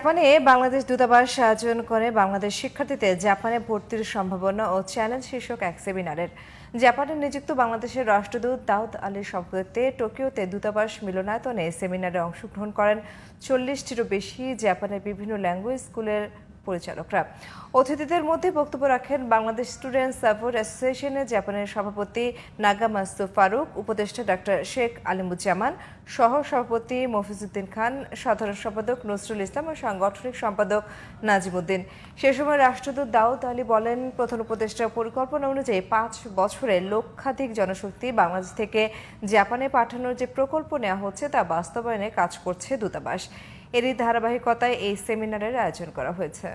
জাপানে বাংলাদেশ দূতাবাস আয়োজন করে বাংলাদেশ শিক্ষার্থীদের জাপানে ভর্তির সম্ভাবনা ও চ্যালেঞ্জ শীর্ষক এক সেমিনারের। জাপানে নিযুক্ত বাংলাদেশের রাষ্ট্রদূত দাউদ আলীর সভাপতিত্বে টোকিওতে দূতাবাস মিলনায়তনে সেমিনারে অংশগ্রহণ করেন 40টিরও বেশি জাপানের বিভিন্ন ল্যাঙ্গুয়েজ স্কুলের পরিচালকরা। অতিথিদের মধ্যে বক্তব্য রাখেন বাংলাদেশ স্টুডেন্ট সাপোর্ট অ্যাসোসিয়েশনের জাপানের সভাপতি নাগামাস্তু ফারুক, উপদেষ্টা ডাক্তার শেখ আলিমুজ্জামান, সহ সভাপতি মফিজউদ্দিন খান, সাধারণ সম্পাদক নজরুল ইসলাম ও সাংগঠনিক সম্পাদক নাজিমুদ্দিন। সে সময় রাষ্ট্রদূত দাউদ আলী বলেন, প্রধান উপদেষ্টার পরিকল্পনা অনুযায়ী 5 বছরে লক্ষাধিক জনশক্তি বাংলাদেশ থেকে জাপানে পাঠানোর যে প্রকল্প নেওয়া হচ্ছে তা বাস্তবায়নে কাজ করছে দূতাবাস। এরই ধারাবাহিকতায় এই সেমিনারের আয়োজন করা হয়েছে।